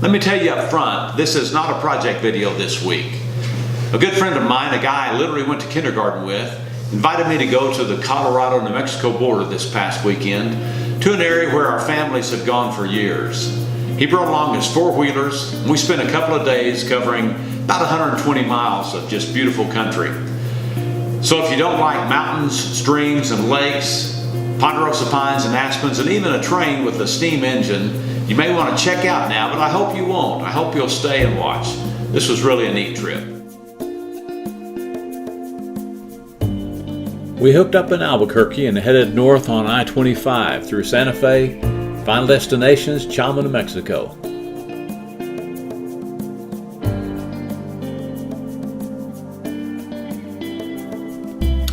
Let me tell you up front, this is not a project video this week. A good friend of mine, a guy I literally went to kindergarten with, invited me to go to the Colorado-New Mexico border this past weekend to an area where our families have gone for years. He brought along his four-wheelers, and we spent a couple of days covering about 120 miles of just beautiful country. So if you don't like mountains, streams, and lakes, ponderosa pines and aspens, and even a train with a steam engine, you may want to check out now, but I hope you won't. I hope you'll stay and watch. This was really a neat trip. We hooked up in Albuquerque and headed north on I-25 through Santa Fe. Final destination's Chama, New Mexico.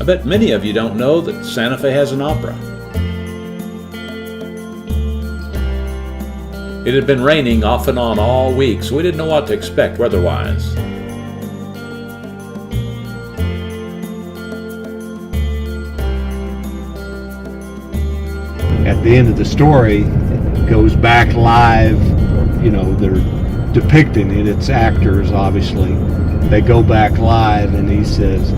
I bet many of you don't know that Santa Fe has an opera. It had been raining off and on all week, so we didn't know what to expect weather-wise. At the end of the story, it goes back live. You know, they're depicting it. It's actors, obviously. They go back live, and he says,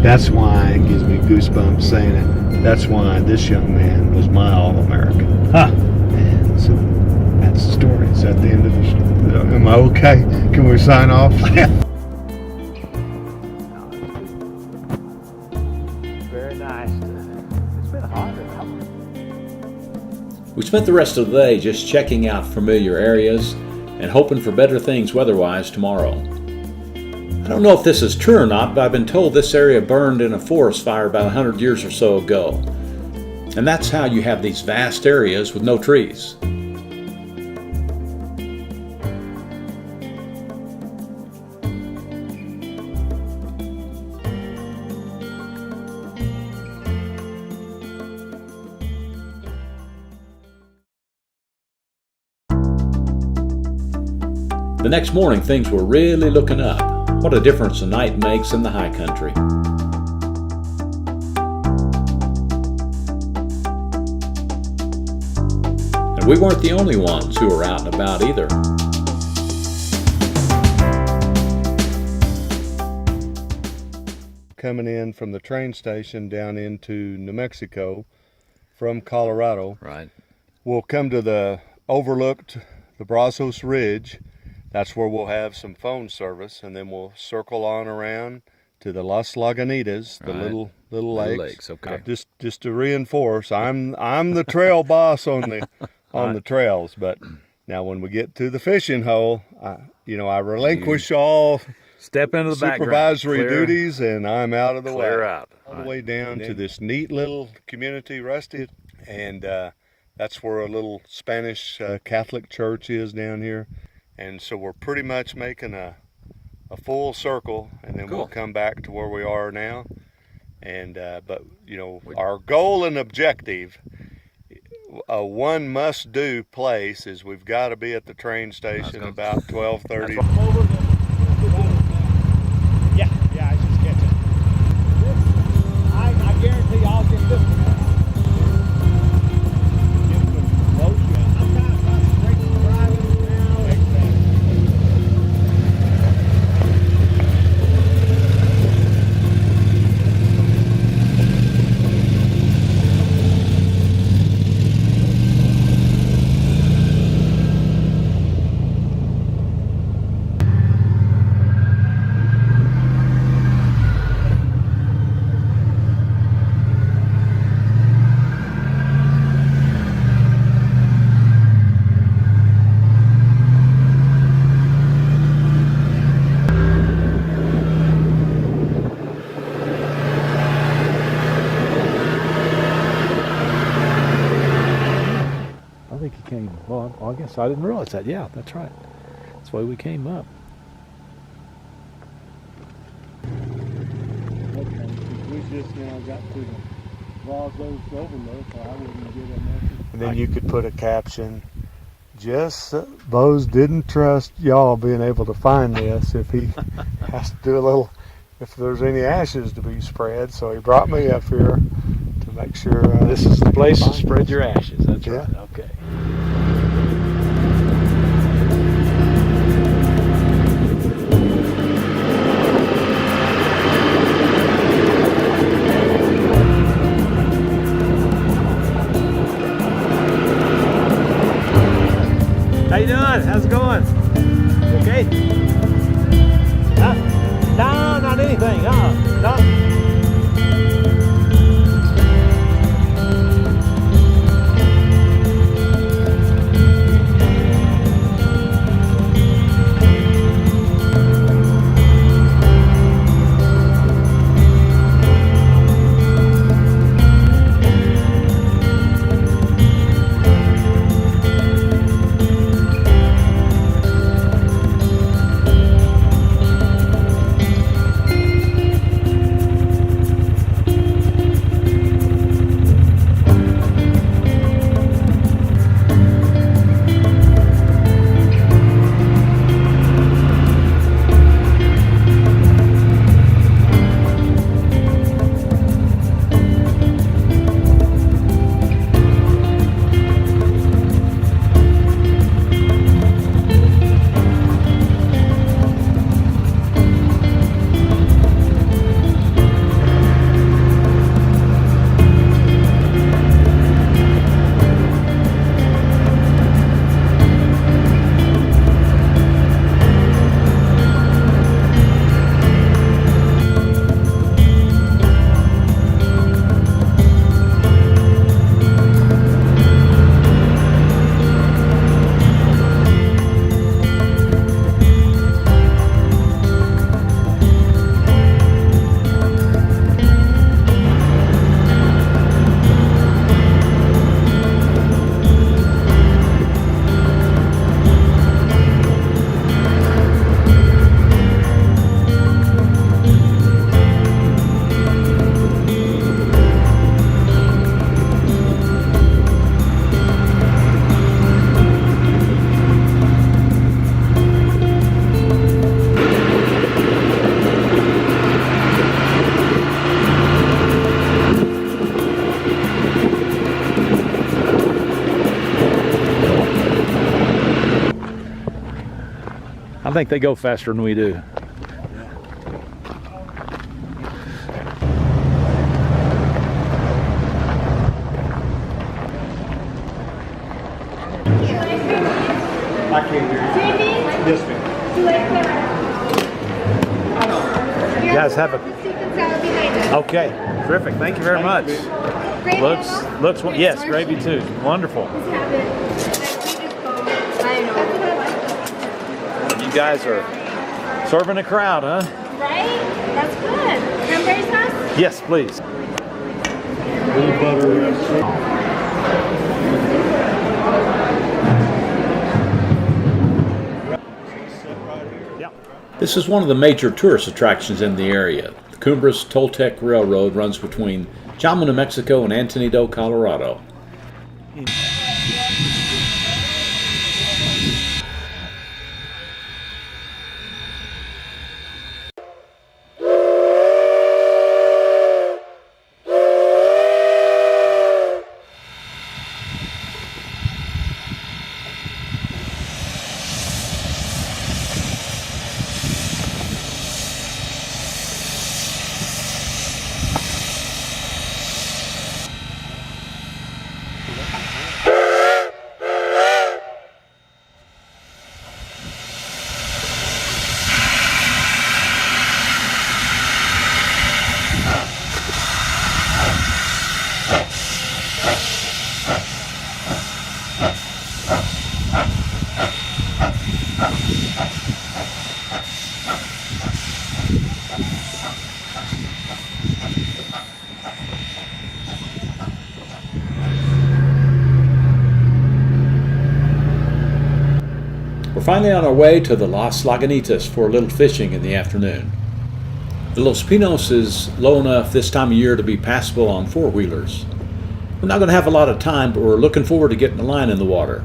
"That's why," it gives me goosebumps saying it, "that's why this young man was my All-American." Huh. And so that's the story. It's at the end of the story. Am I okay? Can we sign off? Very nice. It's been hot. We spent the rest of the day just checking out familiar areas and hoping for better things weather-wise tomorrow. I don't know if this is true or not, but I've been told this area burned in a forest fire about 100 years or so ago. And that's how you have these vast areas with no trees. The next morning, things were really looking up. What a difference a night makes in the high country. And we weren't the only ones who were out and about either. Coming in from the train station down into New Mexico from Colorado. Right. We'll come to the overlooked the Brazos Ridge. That's where we'll have some phone service, and then we'll circle on around to the Las Lagunitas, the Right. little lakes. Okay. Just to reinforce, I'm the trail boss on the trails. But now when we get to the fishing hole, I relinquish all Step into the supervisory background. duties, and I'm out of the way. Clear out. All the way down to this neat little community, Rusty, and that's where a little Spanish Catholic church is down here. And so we're pretty much making a full circle, and then Cool. we'll come back to where we are now. And but our goal and objective, a one must-do place is we've got to be at the train station about 12:30. Yeah, I just catch it. I guarantee I'll get this one. Get some lotion. I'm kind of concentrating on driving now. I think he came. Well, I guess I didn't realize that. Yeah, that's right. That's why we came up. Okay, we just now got to the Brazos overlook, so I wouldn't get a message. And then you could put a caption, just Bose didn't trust y'all being able to find this if he has to do a little, if there's any ashes to be spread, so he brought me up here to make sure. This is the place to spread your ashes. That's right. Okay. on? How's it going? You okay? Huh? No, not anything. No. I think they go faster than we do. I can't hear you. Yes, ma'am. You guys have a... Okay, terrific. Thank you very much. Looks yes, gravy too. Wonderful. You guys are serving a crowd, huh? Right? That's good. Cranberry sauce? Yes, please. This is one of the major tourist attractions in the area. The Cumbres Toltec Railroad runs between Chama, New Mexico and Antonito, Colorado. We're finally on our way to the Las Lagunitas for a little fishing in the afternoon. The Los Pinos is low enough this time of year to be passable on four-wheelers. We're not going to have a lot of time, but we're looking forward to getting the line in the water.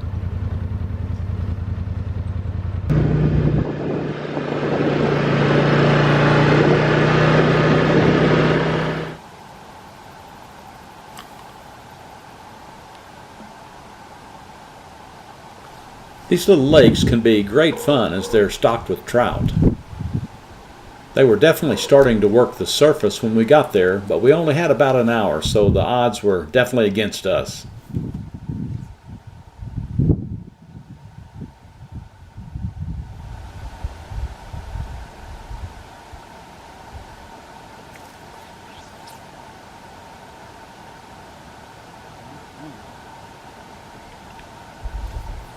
These little lakes can be great fun as they're stocked with trout. They were definitely starting to work the surface when we got there, but we only had about an hour, so the odds were definitely against us.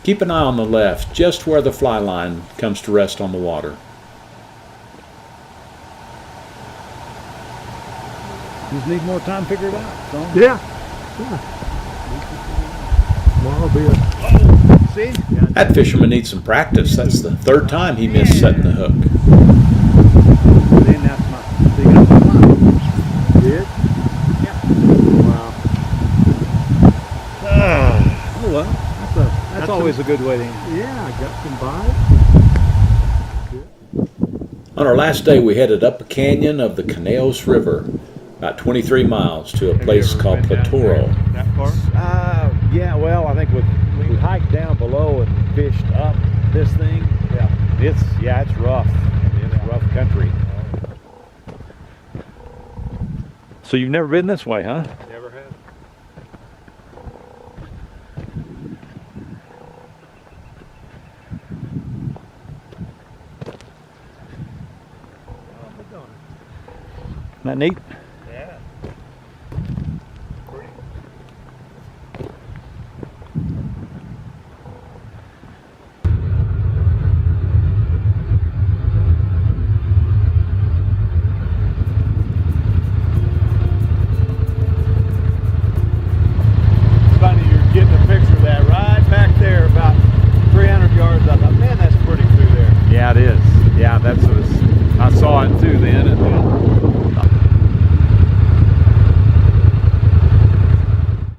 Keep an eye on the left, just where the fly line comes to rest on the water. Just need more time to figure it out. So. Yeah. Well, I'll be See? That fisherman needs some practice. That's the third time he missed setting the hook. Then that's my, so you got my line. Did? Yeah. Wow. Oh well, that's always a good way to end. Yeah, I got some bites. On our last day, we headed up a canyon of the Caneos River, about 23 miles, to a place called Platoro. That far? Yeah, well, I think we hiked down below and fished up this thing. Yeah. It's rough. It's rough country. So you've never been this way, huh? Never have. Isn't that neat? Yeah. It's funny, you're getting a picture of that right back there, about 300 yards. I thought, man, that's pretty through there. Yeah, it is. Yeah, that's what I saw it too then. And